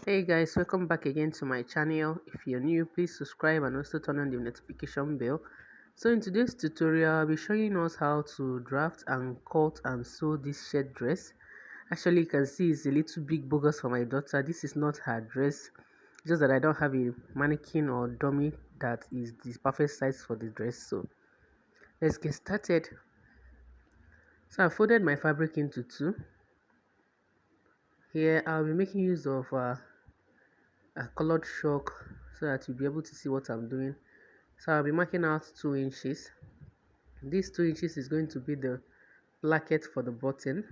Hey guys, welcome back again to my channel. If you're new, please subscribe and also turn on the notification bell. So in today's tutorial, I'll be showing us how to draft and cut and sew this shirt dress. Actually, you can see it's a little big bogus for my daughter. This is not her dress, just that I don't have a mannequin or dummy that is the perfect size for the dress. So let's get started. So I folded my fabric into two. Here I'll be making use of a colored chalk so that you'll be able to see what I'm doing. So I'll be marking out 2 inches. This 2 inches is going to be the placket for the button.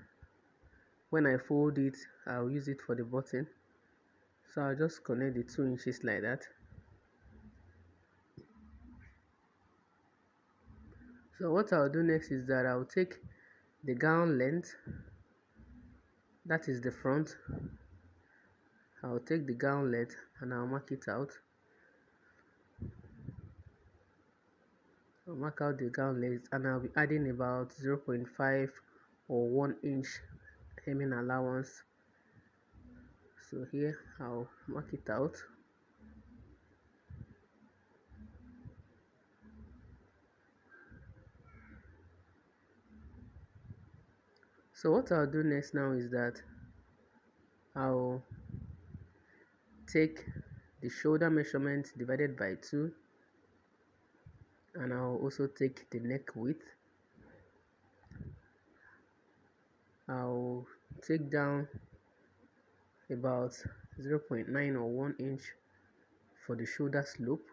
When I fold it, I'll use it for the button. So I'll just connect the 2 inches like that. So what I'll do next is that I'll take the gown length, that is the front. I'll take the gown length and I'll mark it out. I'll mark out the gown length and I'll be adding about 0.5 or 1 inch hemming allowance. So here I'll mark it out. So what I'll do next now is that I'll take the shoulder measurement divided by 2 and I'll also take the neck width. I'll take down about 0.9 or 1 inch for the shoulder slope.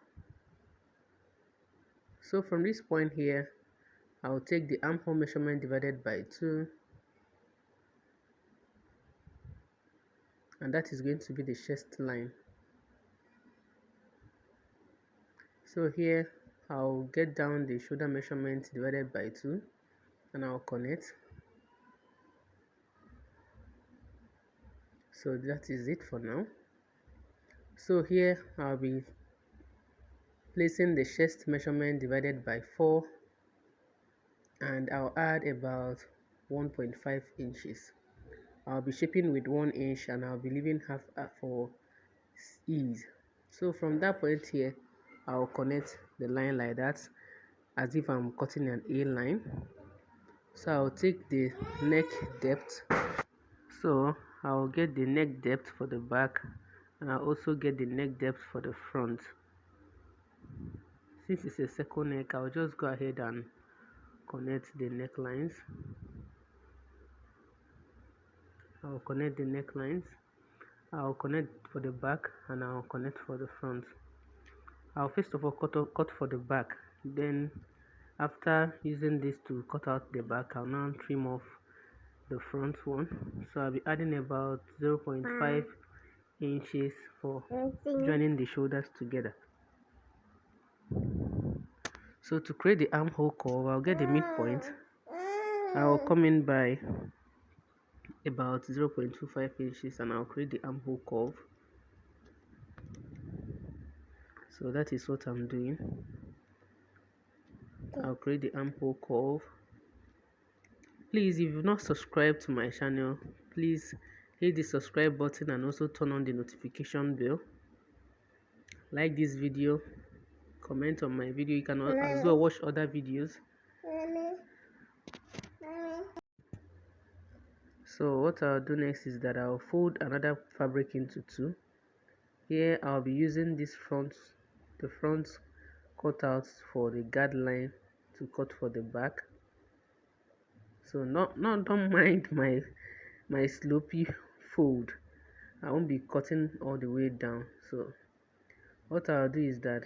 So from this point here, I'll take the armhole measurement divided by 2 and that is going to be the chest line. So here I'll get down the shoulder measurement divided by 2 and I'll connect. So that is it for now. So here I'll be placing the chest measurement divided by 4 and I'll add about 1.5 inches. I'll be shaping with 1 inch and I'll be leaving half for ease. So from that point here, I'll connect the line like that as if I'm cutting an A line. So I'll take the neck depth. So I'll get the neck depth for the back and I'll also get the neck depth for the front. Since it's a second neck, I'll just go ahead and connect the necklines. I'll connect the necklines. I'll connect for the back and I'll connect for the front. I'll first of all cut for the back. Then after using this to cut out the back, I'll now trim off the front one. So I'll be adding about 0.5 inches for joining the shoulders together. So to create the armhole curve, I'll get the midpoint. I'll come in by about 0.25 inches and I'll create the armhole curve. So that is what I'm doing. I'll create the armhole curve. Please, if you've not subscribed to my channel, please hit the subscribe button and also turn on the notification bell. Like this video, comment on my video. You can as well watch other videos. So what I'll do next is that I'll fold another fabric into 2. Here I'll be using the front cutouts for the guard line to cut for the back. So don't mind my slopey fold. I won't be cutting all the way down. So what I'll do is that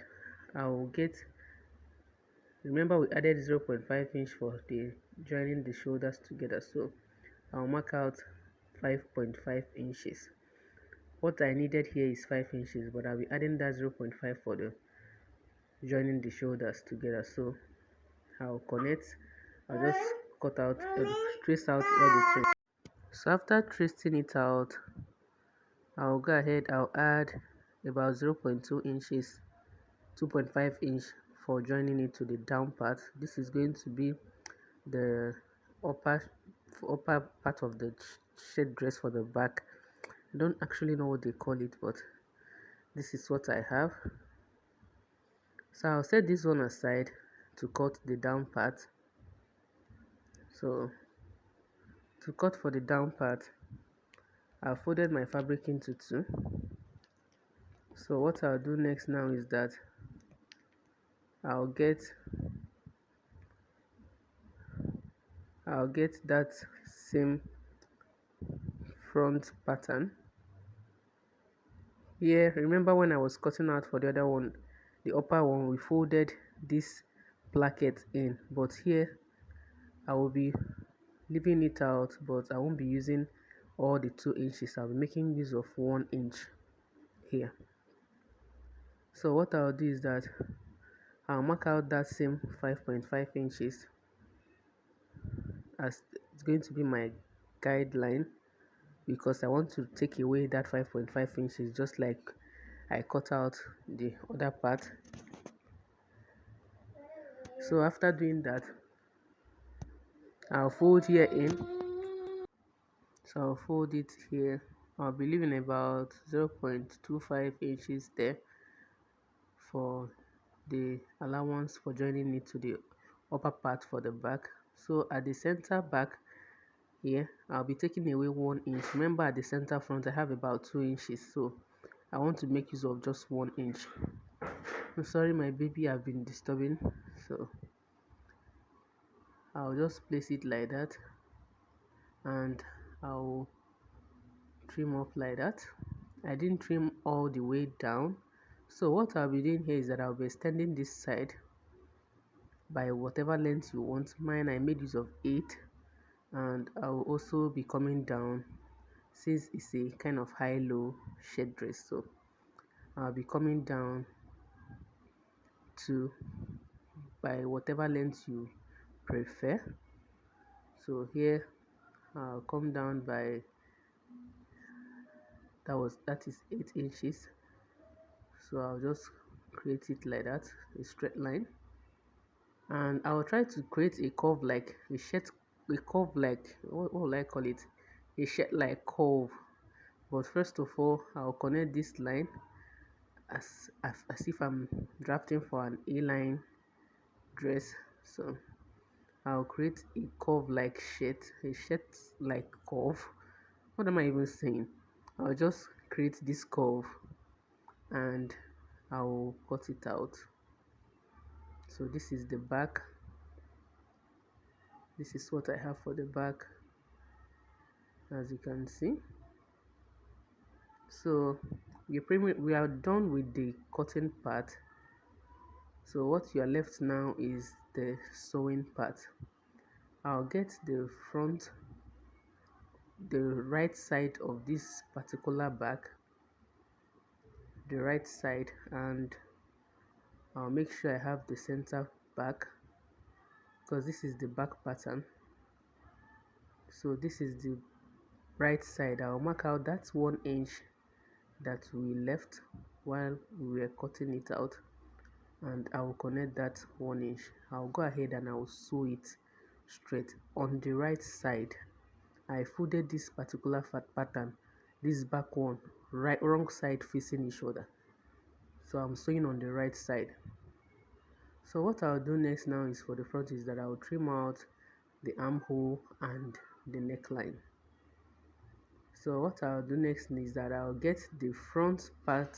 I'll remember we added 0.5 inch for the joining the shoulders together, so I'll mark out 5.5 inches. What I needed here is 5 inches, but I'll be adding that 0.5 for the joining the shoulders together. So I'll connect. I'll just cut out trace out all the trace. So after tracing it out, I'll go ahead, I'll add about 0.2 inches 2.5 inch for joining it to the down part. This is going to be the upper part of the shirt dress for the back. I don't actually know what they call it, but this is what I have. So I'll set this one aside to cut the down part. So to cut for the down part, I folded my fabric into two. So what I'll do next now is that I'll get that same front pattern. Here, remember when I was cutting out for the other one, the upper one, we folded this placket in, but here I will be leaving it out, but I won't be using all the 2 inches. I'll be making use of 1 inch here. So what I'll do is that I'll mark out that same 5.5 inches as it's going to be my guideline, because I want to take away that 5.5 inches just like I cut out the other part. So after doing that, I'll fold here in. So I'll fold it here. I'll be leaving about 0.25 inches there for the allowance for joining it to the upper part for the back. So at the center back here, I'll be taking away 1 inch. Remember, at the center front I have about 2 inches, so I want to make use of just 1 inch. I'm sorry, my baby have been disturbing, so I'll just place it like that, and I'll trim up like that. I didn't trim all the way down, so what I'll be doing here is that I'll be extending this side by whatever length you want. Mine, I made use of 8, and I'll also be coming down, since it's a kind of high-low shirt dress, so I'll be coming down to by whatever length you prefer. So here I'll come down by, that is 8 inches. So I'll just create it like that, a straight line, and I'll try to create a curve like a shirt, a curve like, what will I call it, a shirt like curve. But first of all, I'll connect this line as if I'm drafting for an A-line dress. So I'll create a curve like shirt, a shirt like curve. What am I even saying? I'll just create this curve and I'll cut it out. So this is the back. This is what I have for the back, as you can see. So we are done with the cutting part. So what you are left now is the sewing part. I'll get the front, the right side of this particular back, the right side, and I'll make sure I have the center back, because this is the back pattern. So this is the right side. I'll mark out that 1 inch that we left while we were cutting it out, and I will connect that 1 inch. I'll go ahead and I will sew it straight on the right side. I folded this particular pattern, this back one, wrong side facing each other, so I'm sewing on the right side. So what I'll do next now is, for the front, is that I'll trim out the armhole and the neckline. So what I'll do next is that I'll get the front part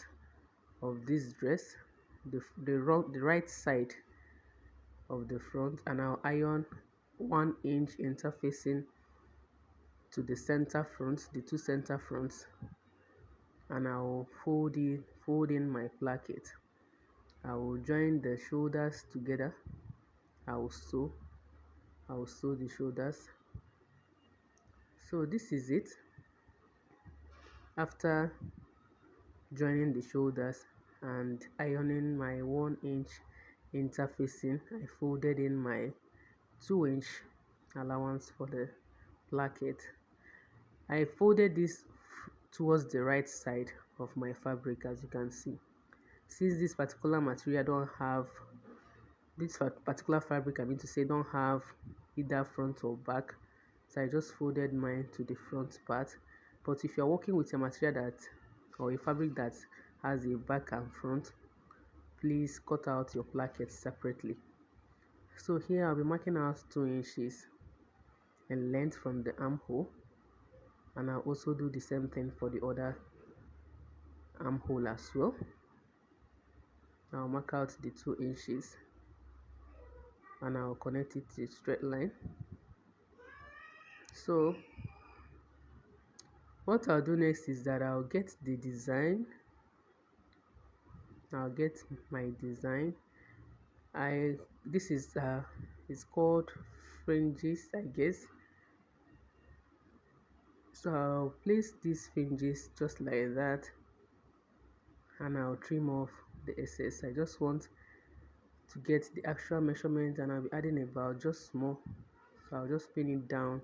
of this dress, the right side of the front, and I'll iron 1 inch interfacing to the center front, the two center fronts, and I'll fold in my placket. I will join the shoulders together. I will sew the shoulders. So this is it. After joining the shoulders and ironing my 1 inch interfacing, I folded in my 2 inch allowance for the placket. I folded this towards the right side of my fabric, as you can see. Since this particular material don't have, this particular fabric, I mean to say, don't have either front or back, so I just folded mine to the front part, But if you're working with a material that or a fabric that has a back and front, please cut out your plackets separately. So here I'll be marking out 2 inches in length from the armhole, and I'll also do the same thing for the other armhole as well. I'll mark out the 2 inches and I'll connect it to a straight line. So what I'll do next is that I'll get the design. I'll get my design. This is it's called fringes, I guess. So I'll place these fringes just like that, and I'll trim off the excess. I just want to get the actual measurement, and I'll be adding about just small. So I'll just pin it down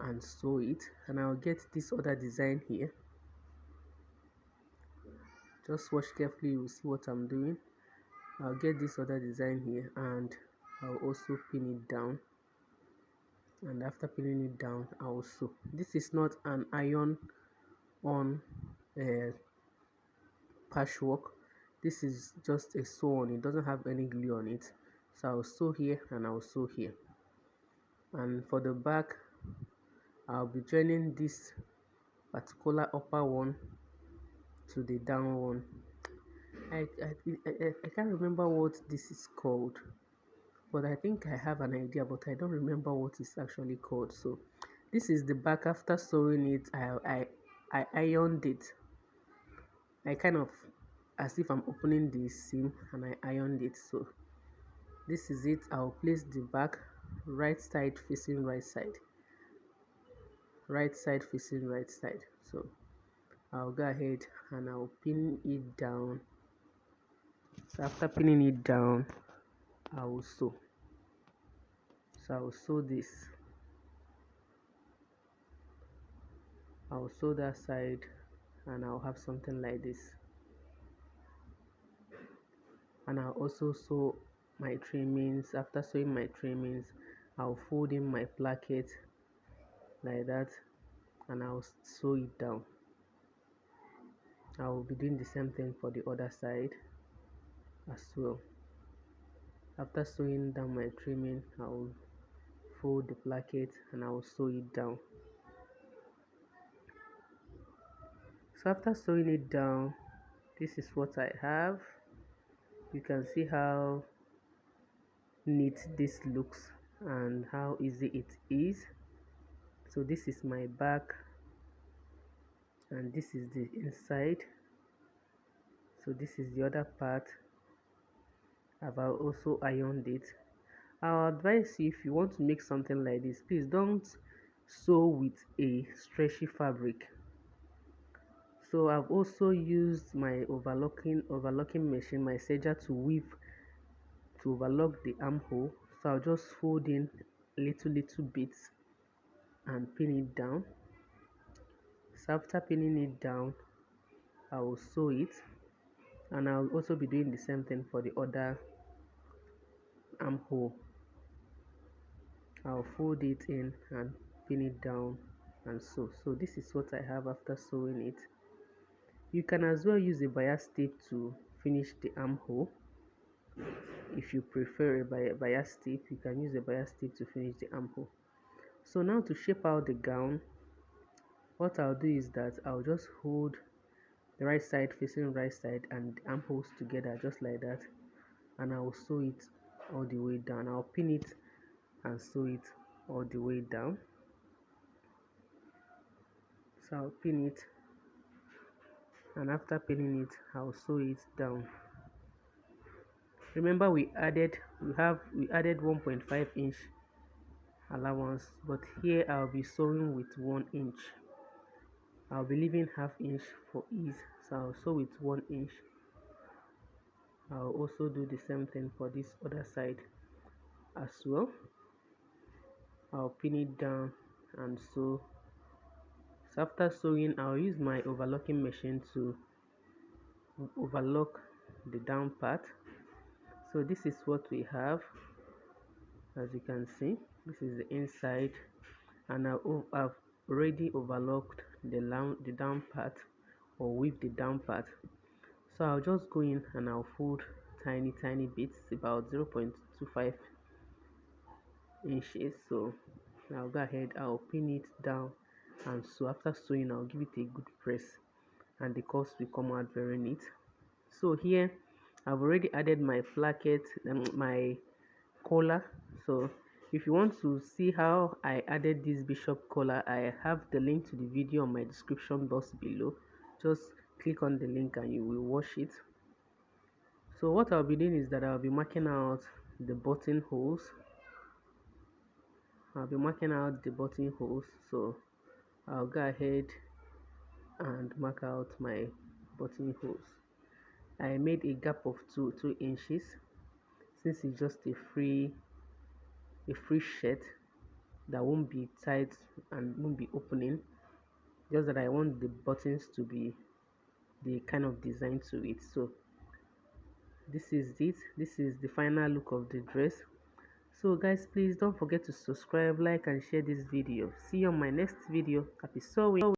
and sew it, and I'll get this other design here. Just watch carefully, you will see what I'm doing. I'll get this other design here and I'll also pin it down, and after pinning it down I'll sew. This is not an iron on patchwork, this is just a sew on, it doesn't have any glue on it. So I'll sew here and I'll sew here, and for the back I'll be joining this particular upper one to the down one. I can't remember what this is called, but I think I have an idea, but I don't remember what it's actually called. So this is the back. After sewing it, I ironed it. I kind of as if I'm opening the seam, and I ironed it. So this is it. I'll place the back, right side facing right side, right side facing right side. So I'll go ahead and I'll pin it down. So after pinning it down, I will sew. So I will sew this. I will sew that side, and I'll have something like this. And I'll also sew my trimmings. After sewing my trimmings, I'll fold in my placket like that, and I'll sew it down. I will be doing the same thing for the other side as well. After sewing down my trimming, I will fold the placket and I will sew it down. So after sewing it down, this is what I have. You can see how neat this looks and how easy it is. So this is my back and this is the inside. So this is the other part. I've also ironed it. I'll advise you, if you want to make something like this, please don't sew with a stretchy fabric. So I've also used my overlocking machine, my serger, to weave, to overlock the armhole. So I'll just fold in little bits and pin it down. So after pinning it down, I will sew it, and I'll also be doing the same thing for the other armhole. I'll fold it in and pin it down and sew. So this is what I have after sewing it. You can as well use a bias tape to finish the armhole. If you prefer a bias tape, you can use a bias tape to finish the armhole. So now to shape out the gown, what I'll do is that I'll just hold the right side facing right side and the armholes together just like that, and I will sew it all the way down. I'll pin it and sew it all the way down. So I'll pin it, and after pinning it, I'll sew it down. Remember we added 1.5 inch allowance, but here I'll be sewing with 1 inch. I'll be leaving half inch for ease, so I'll sew with 1 inch. I'll also do the same thing for this other side as well. I'll pin it down and sew. So after sewing, I'll use my overlocking machine to overlock the down part. So this is what we have. As you can see, this is the inside, and I've already overlocked the down part, or weave the down part. So I'll just go in and I'll fold tiny bits, about 0.25 inches. So I'll go ahead, I'll pin it down, and so after sewing I'll give it a good press, and the curves will come out very neat. So here I've already added my placket, my collar. So if you want to see how I added this bishop collar, I have the link to the video on my description box below. Just click on the link and you will watch it. So what I'll be doing is that I'll be marking out the buttonholes. So I'll go ahead and mark out my buttonholes. I made a gap of 2 inches, since it's just a free shirt that won't be tight and won't be opening. Just that I want the buttons to be the kind of design to it. So this is it. This is the final look of the dress. So guys, please don't forget to subscribe, like and share this video. See you on my next video. Happy sewing.